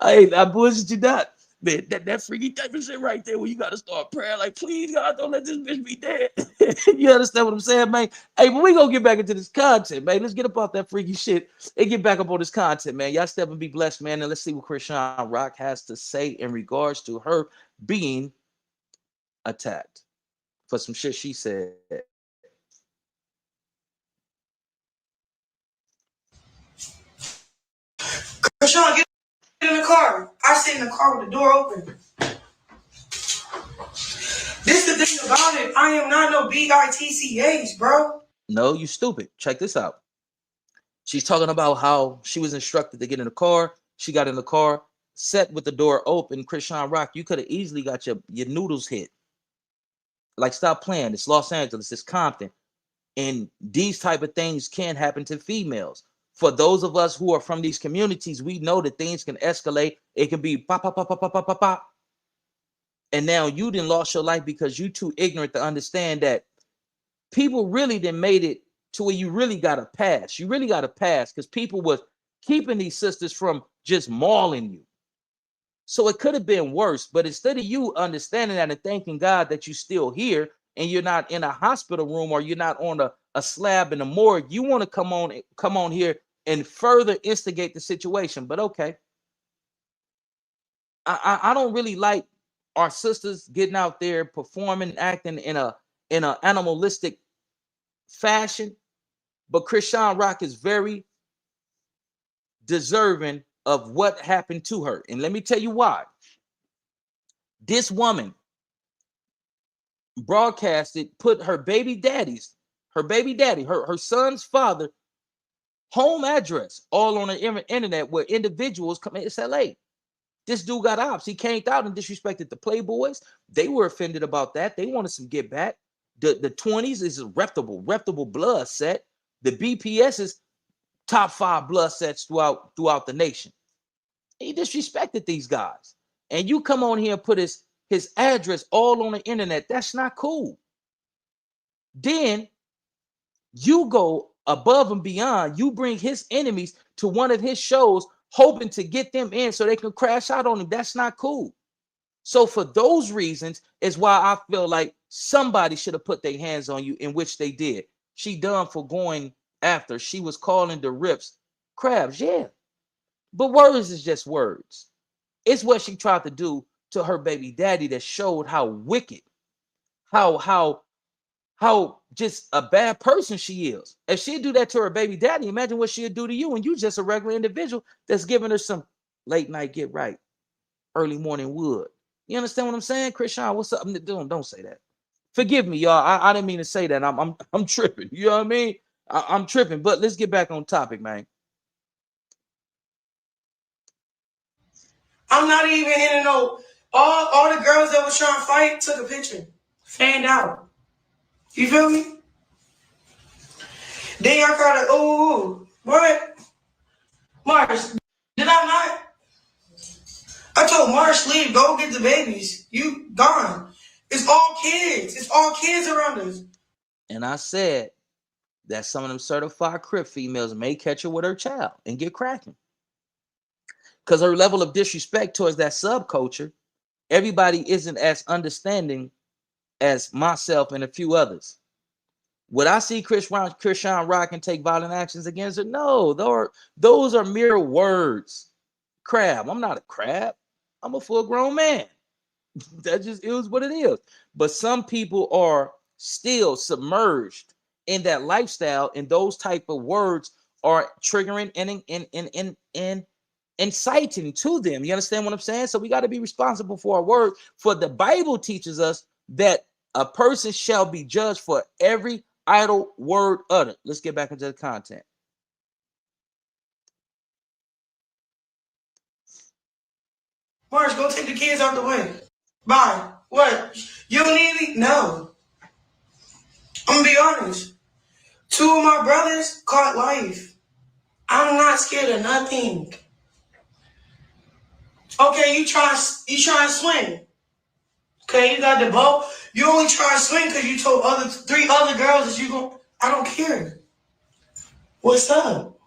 I bullshit you not. Man, that freaky type of shit right there where you gotta start praying like, please God, don't let this bitch be dead. You understand what I'm saying, man? Hey, but we gonna get back into this content, man. Let's get up off that freaky shit and get back up on this content, man. Y'all step and be blessed, man. And let's see what Chrisean Rock has to say in regards to her being attacked for some shit she said. Chrisean, get in the car. I sit in the car with the door open. This the thing about it. I am not no bitch, bro. No, you stupid. Check this out. She's talking about how she was instructed to get in the car. She got in the car, set with the door open. Chrisean Rock, you could have easily got your noodles hit. Like, stop playing. It's Los Angeles. It's Compton. And these type of things can happen to females. For those of us who are from these communities, we know that things can escalate. It can be pop, pop, pop, pop, pop, pop, pop, pop. And now you didn't lost your life because you too ignorant to understand that people really didn't made it to where you really got to pass. You really got to pass because people was keeping these sisters from just mauling you. So it could have been worse. But instead of you understanding that and thanking God that you're still here and you're not in a hospital room or you're not on a slab in the morgue, you want to come on here and further instigate the situation. But okay, I don't really like our sisters getting out there performing, acting in a animalistic fashion. But Chrisean Rock is very deserving of what happened to her. And let me tell you why. This woman broadcasted, put her baby daddy, her son's father, home address all on the internet where individuals come in. It's LA. This dude got ops. He came out and disrespected the Playboys. They were offended about that. They wanted some get back. The 20s is a reputable blood set. The BPS is top 5 blood sets throughout the nation. He disrespected these guys. And you come on here and put his address all on the internet. That's not cool. Then you go above and beyond. You bring his enemies to one of his shows, hoping to get them in so they can crash out on him. That's not cool. So for those reasons is why I feel like somebody should have put their hands on you, in which they did. She done for going after. She was calling the Rips crabs, yeah. But words is just words. It's what she tried to do to her baby daddy that showed how wicked, how just a bad person she is. If she'd do that to her baby daddy, imagine what she'd do to you, and you just a regular individual that's giving her some late night get right, early morning wood. You understand what I'm saying, Chrisean? What's up? Don't say that. Forgive me, y'all. I didn't mean to say that. I'm tripping. You know what I mean? I'm tripping. But let's get back on topic, man. I'm not even in no. All the girls that was trying to fight took a picture, fanned out. You feel me? Then y'all called it. Oh, what? Mars, did I not? I told Marsh, leave, go get the babies. You gone. It's all kids. It's all kids around us. And I said that some of them certified Crip females may catch her with her child and get cracking. Because her level of disrespect towards that subculture, everybody isn't as understanding as myself and a few others. Would I see Chrisean Rock and take violent actions against her? No, those are mere words. Crab. I'm not a crab. I'm a full-grown man. That just is what it is. But some people are still submerged in that lifestyle, and those type of words are triggering and inciting to them. You understand what I'm saying? So we got to be responsible for our words. For the Bible teaches us that a person shall be judged for every idle word uttered. Let's get back into the content. Marsh, go take the kids out the way. Bye. What? You don't need me? No. I'm gonna be honest. 2 of my brothers caught life. I'm not scared of nothing. Okay, you try and swing. Okay, you got the bow. You only try to swing because you told 3 other girls that you go. I don't care. What's up?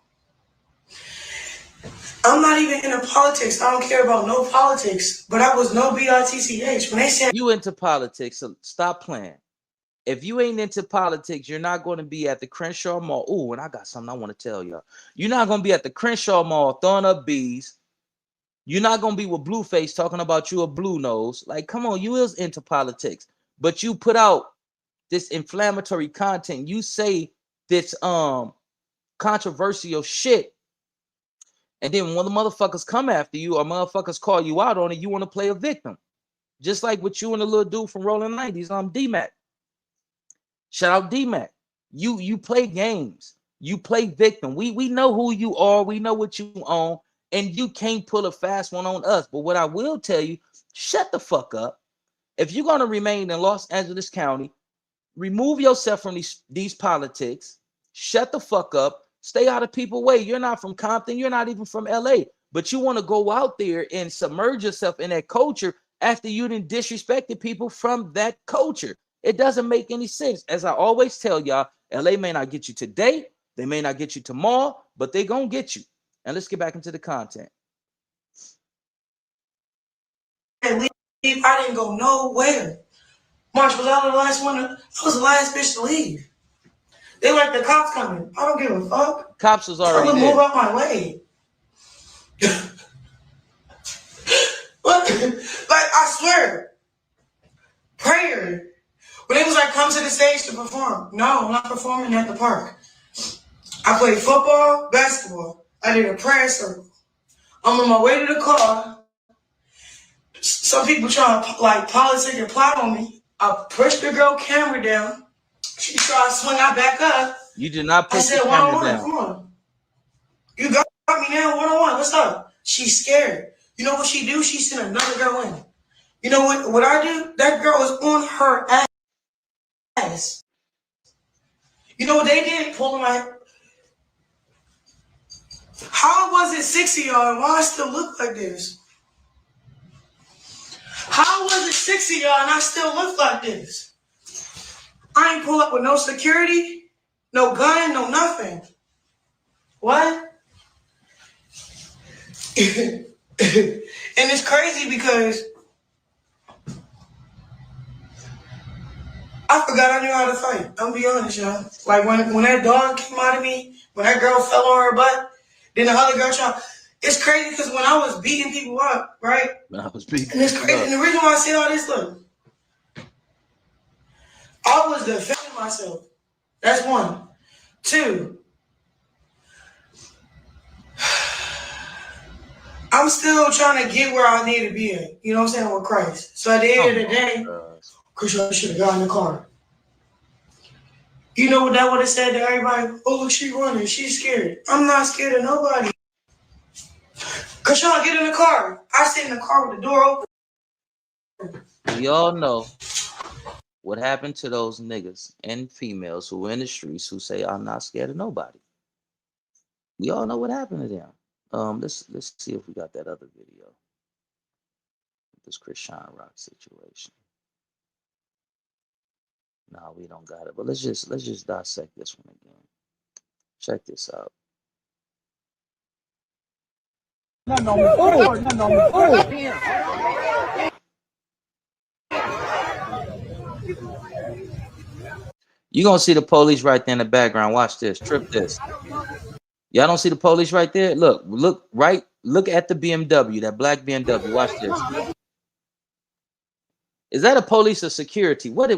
I'm not even into politics. I don't care about no politics. But I was no BITCH. When they said you into politics, so stop playing. If you ain't into politics, you're not going to be at the Crenshaw Mall. Oh, and I got something I want to tell y'all. You're not going to be at the Crenshaw Mall throwing up bees. You're not going to be with Blueface talking about you a blue nose. Like, come on, you is into politics. But you put out this inflammatory content. You say this controversial shit. And then when the motherfuckers come after you or motherfuckers call you out on it, you want to play a victim. Just like with you and the little dude from Rolling 90s, D-Mac. Shout out D-Mac. You play games. You play victim. We know who you are. We know what you own. And you can't pull a fast one on us. But what I will tell you, shut the fuck up. If you're going to remain in Los Angeles County, remove yourself from these politics. Shut the fuck up. Stay out of people's way. You're not from Compton. You're not even from LA. But you want to go out there and submerge yourself in that culture after you done disrespected people from that culture. It doesn't make any sense. As I always tell y'all, LA may not get you today. They may not get you tomorrow, but they going to get you. And let's get back into the content. I didn't go nowhere. March, was I the last one? I was the last bitch to leave. They like the cops coming. I don't give a fuck. Cops was already I'm gonna there. move out my way. Like, I swear. Prayer. When it was like, come to the stage to perform. No, I'm not performing at the park. I played football, basketball. I did a prayer circle. I'm on my way to the car. Some people trying to like politic and plot on me. I pushed the girl camera down. She tried to swing out back up. You did not I push the said, one on camera one, down. come on. You got me now, one on one. What's up? She's scared. You know what she do? She sent another girl in. You know what I do? That girl was on her ass. You know what they did? Pulling my. How was it 6 of y'all and why I still look like this? How was it 6 of y'all and I still look like this? I ain't pull up with no security, no gun, no nothing. What? And it's crazy because I forgot I knew how to fight. I'm gonna be honest, y'all. Like when that dog came out of me, when that girl fell on her butt, then the other girl tried. It's crazy because when I was beating people up, right? I was beating and it's crazy. And the reason why I say all this, look, I was defending myself. That's one. Two, I'm still trying to get where I need to be at. You know what I'm saying? With Christ. So at the end of the day, Chrisean should have gotten in the car. You know what that would have said to everybody? Oh, look, she's running. She's scared. I'm not scared of nobody. Chrisean, get in the car. I sit in the car with the door open. We all know what happened to those niggas and females who were in the streets who say, I'm not scared of nobody. We all know what happened to them. Let's see if we got that other video. This Chrisean Rock situation. No, we don't got it. But let's just dissect this one again. Check this out. You're gonna see the police right there in the background. Watch this. Trip this. Y'all don't see the police right there? Look at the BMW, that black BMW. Watch this. Is that a police or security? What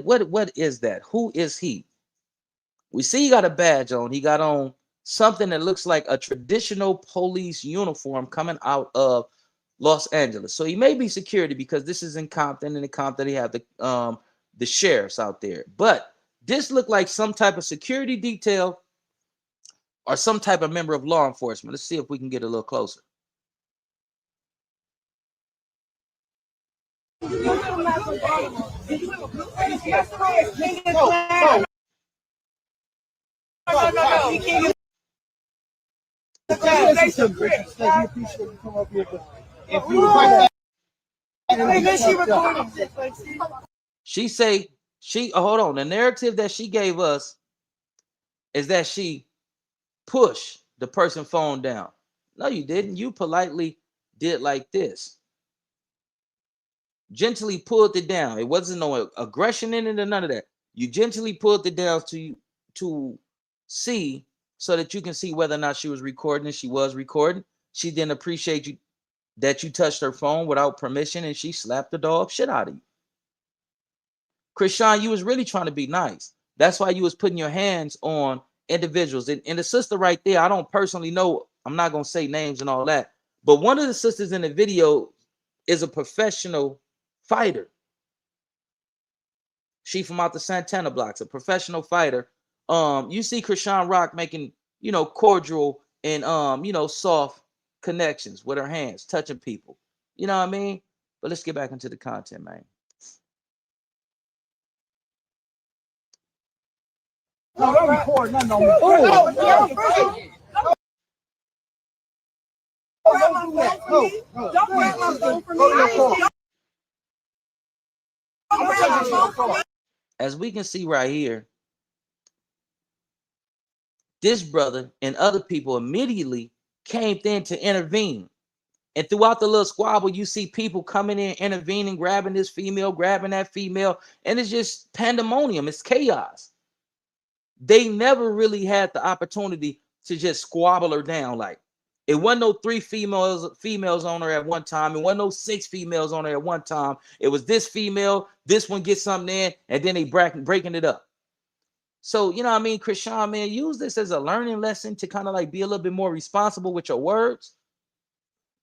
is that? Who is he? We see he got a badge on. He got on something that looks like a traditional police uniform coming out of Los Angeles. So he may be security because this is in Compton, and in Compton they have the sheriffs out there. But this looked like some type of security detail or some type of member of law enforcement. Let's see if we can get a little closer. She say hold on. The narrative that she gave us is that she pushed the person's phone down. No, you didn't. You politely did like this. Gently pulled it down. It wasn't no aggression in it or none of that. You gently pulled it down to see so that you can see whether or not she was recording, and she was recording. She didn't appreciate you that you touched her phone without permission, and she slapped the dog shit out of you. Chrisean, you was really trying to be nice. That's why you was putting your hands on individuals. And the sister right there, I don't personally know. I'm not going to say names and all that. But one of the sisters in the video is a professional fighter. She from out the Santana blocks, a professional fighter. You see Chrisean Rock making, cordial and, soft connections with her hands, touching people. You know what I mean? But let's get back into the content, man. No, don't record nothing on me. Oh, don't grab my phone from me. As we can see right here, this brother and other people immediately came in to intervene. And throughout the little squabble, you see people coming in, intervening, grabbing this female, grabbing that female, and it's just pandemonium. It's chaos. They never really had the opportunity to just squabble her down. Like, it wasn't no 3 females on her at one time. It wasn't no 6 females on her at one time. It was this female, this one gets something in, and then they breaking it up. So, you know what I mean, Chrisean, man, use this as a learning lesson to kind of like be a little bit more responsible with your words.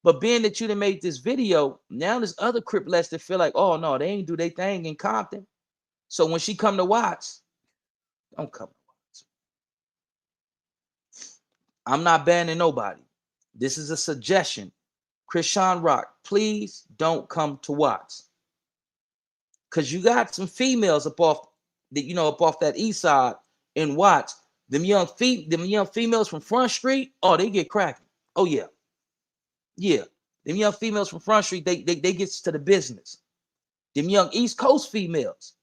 But being that you done made this video, now there's other Crip lets that feel like, oh no, they ain't do their thing in Compton. So when she come to Watts, don't come to Watts. I'm not banning nobody. This is a suggestion. Chrisean Rock, please don't come to Watts. Cause you got some females up off that east side in Watts. Them young females from Front Street, oh, they get cracking. Oh yeah. Yeah. Them young females from Front Street, they get to the business. Them young East Coast females,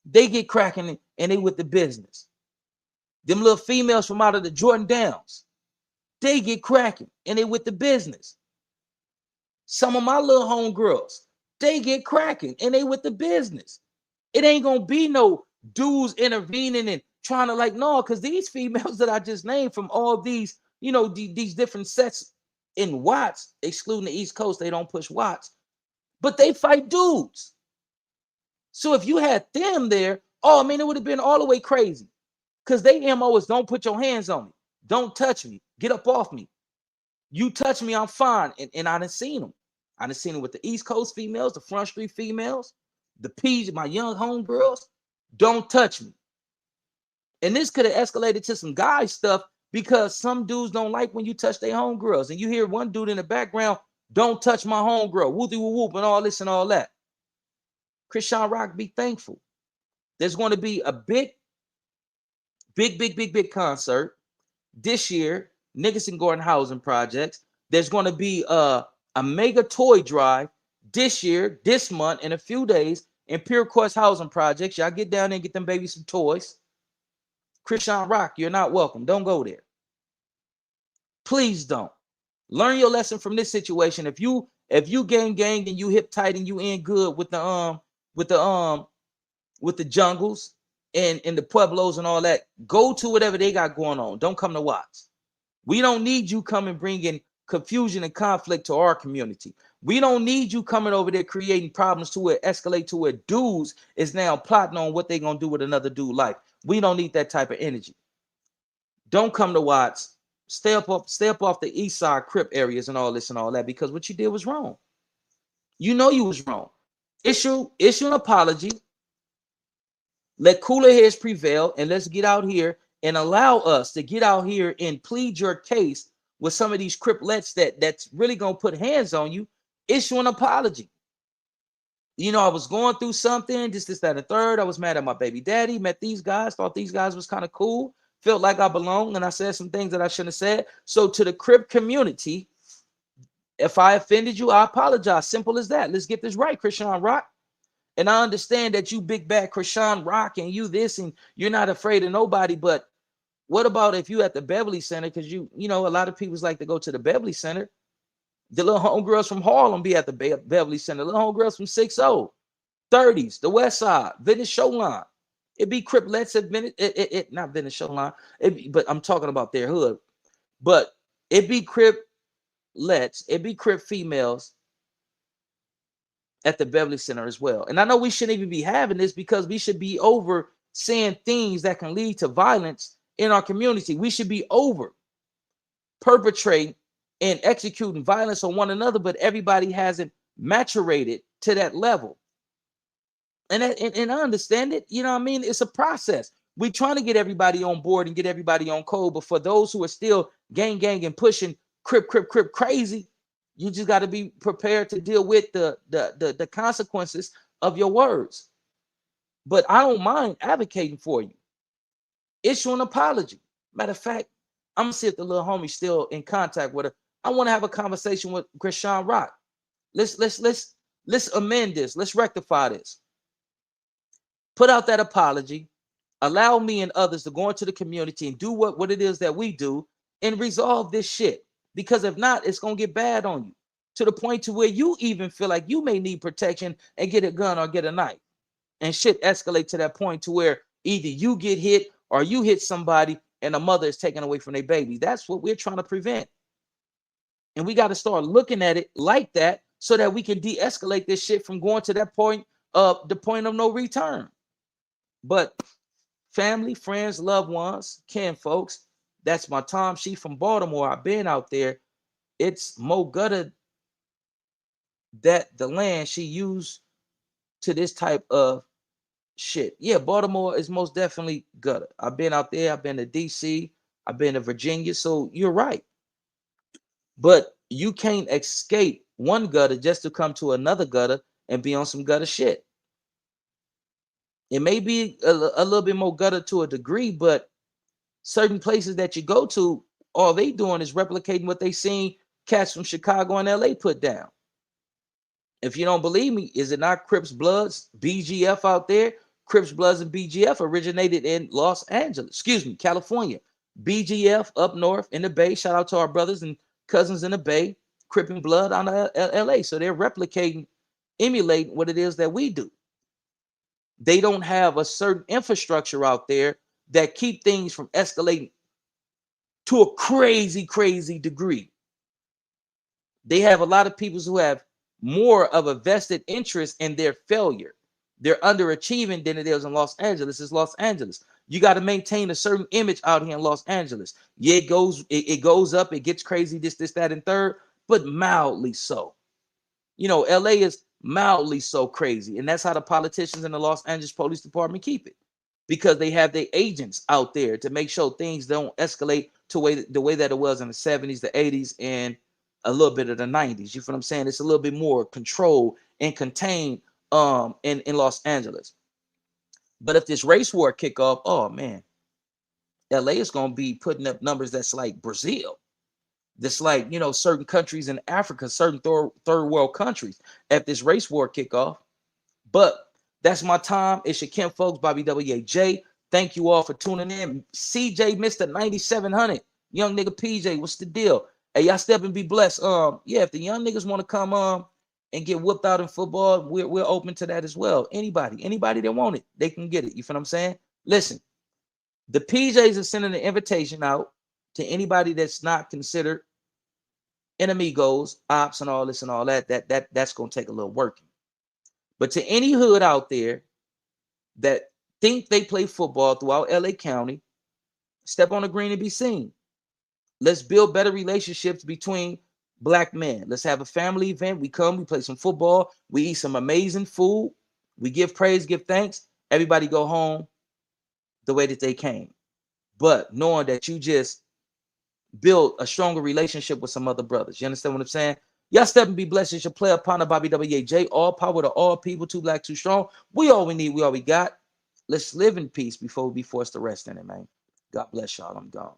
they get cracking and they with the business. Them little females from out of the Jordan Downs, they get cracking and they with the business. Some of my little homegirls, they get cracking and they with the business. It ain't gonna be no dudes intervening and trying to like, no, because these females that I just named from all these, these different sets in Watts, excluding the East Coast, they don't push Watts, but they fight dudes. So if you had them there, oh man, it would have been all the way crazy. Because they MO is don't put your hands on me. Don't touch me. Get up off me. You touch me, I'm fine. And I done seen them. I done seen them with the East Coast females, the Front Street females, the P's, my young homegirls. Don't touch me. And this could have escalated to some guy stuff because some dudes don't like when you touch their homegirls. And you hear one dude in the background, don't touch my homegirl, whoopty whoop and all this and all that. Chrisean Rock, be thankful. There's going to be a big concert this year, Nickerson Gordon Housing Projects. There's going to be a mega toy drive this year, this month, in a few days in Pure Course Housing Projects. Y'all get down there and get them babies some toys. Chrisean Rock, you're not welcome. Don't go there. Please don't. Learn your lesson from this situation. If you gang and you hip tight and you in good with the jungles and the pueblos and all that, go to whatever they got going on. Don't come to Watts. We don't need you coming bringing confusion and conflict to our community. We don't need you coming over there creating problems to it, escalate to where dudes is now plotting on what they're going to do with another dude life. We don't need that type of energy. Don't come to Watts. Stay up off the east side Crip areas and all this and all that, because what you did was wrong. You know you was wrong. Issue an apology. Let cooler heads prevail, and let's get out here and allow us to get out here and plead your case with some of these Criplets that's really gonna put hands on you. Issue an apology. I was going through something, this, that, and the third. I was mad at my baby daddy, met these guys, thought these guys was kind of cool, felt like I belonged, and I said some things that I shouldn't have said. So to the Crip community, if I offended you, I apologize. Simple as that. Let's get this right, Chrisean Rock. And I understand that you big bad Chrisean Rock and you this and you're not afraid of nobody. But what about if you at the Beverly Center? Because a lot of people like to go to the Beverly Center. The little homegirls from Harlem be at the Beverly Center. The little homegirls from 60, 30s, the West Side, Venice Showline. It be Criplets at Venice, not Venice Showline. But I'm talking about their hood. But it be Criplets, it be Crip females at the Beverly Center as well. And I know we shouldn't even be having this because we should be over saying things that can lead to violence in our community. We should be over perpetrating and executing violence on one another, but everybody hasn't maturated to that level. And I understand it. You know what I mean? It's a process. We're trying to get everybody on board and get everybody on code. But for those who are still gang and pushing Crip crazy, you just got to be prepared to deal with the consequences of your words. But I don't mind advocating for you. Issue an apology. Matter of fact, I'm gonna see if the little homie's still in contact with her. I want to have a conversation with Chrisean Rock. Let's amend this. Let's rectify this. Put out that apology. Allow me and others to go into the community and do what it is that we do and resolve this shit. Because if not, it's gonna get bad on you to the point to where you even feel like you may need protection and get a gun or get a knife. And shit escalate to that point to where either you get hit or you hit somebody and a mother is taken away from their baby. That's what we're trying to prevent. And we got to start looking at it like that so that we can de-escalate this shit from going to that point of the point of no return. But family, friends, loved ones, kin folks, that's my Tom. She from Baltimore. I've been out there. It's Mo Gutter that the land she used to this type of shit. Yeah, Baltimore is most definitely gutter. I've been out there. I've been to DC. I've been to Virginia. So you're right. But you can't escape one gutter just to come to another gutter and be on some gutter shit. It may be a little bit more gutter to a degree, but certain places that you go to, all they doing is replicating what they seen cats from Chicago and LA put down. If you don't believe me, is it not Crips Bloods, BGF out there? Crips Bloods and BGF originated in Los Angeles, excuse me, California. BGF up north in the Bay. Shout out to our brothers and cousins in the Bay, Crip and Blood on LA. So they're replicating, emulating what it is that we do. They don't have a certain infrastructure out there that keep things from escalating to a crazy degree. They have a lot of people who have more of a vested interest in their failure. They're underachieving than it is in Los Angeles. It's Los Angeles. You got to maintain a certain image out here in Los Angeles. Yeah, it goes up, it gets crazy, this, that, and third, but mildly so. You know, LA is mildly so crazy, and that's how the politicians in the Los Angeles Police Department keep it, because they have their agents out there to make sure things don't escalate to the way that it was in the 70s, the 80s, and a little bit of the 90s. You feel what I'm saying? It's a little bit more controlled and contained in Los Angeles. But if this race war kick off, oh man, LA is going to be putting up numbers that's like Brazil. That's like, you know, certain countries in Africa, certain third world countries, if this race war kick off. But that's my time. It's your Kim folks, Bobby WAJ. Thank you all for tuning in. CJ, Mr. 9700, young nigga PJ, what's the deal? Hey, y'all step and be blessed. Yeah, if the young niggas want to come and get whipped out in football, we're open to that as well. Anybody that want it, they can get it. You feel what I'm saying? Listen, the PJs are sending an invitation out to anybody that's not considered enemigos, ops, and all this and all that. That's gonna take a little working. But to any hood out there that think they play football throughout LA County, step on the green and be seen. Let's build better relationships between black men. Let's have a family event. We come, we play some football, we eat some amazing food, we give praise, give thanks. Everybody go home the way that they came. But knowing that you just build a stronger relationship with some other brothers. You understand what I'm saying? Y'all step and be blessed. It's your player partner, Bobby WAJ. All power to all people, too black, too strong. We all we need, we all we got. Let's live in peace before we be forced to rest in it, man. God bless y'all. I'm gone.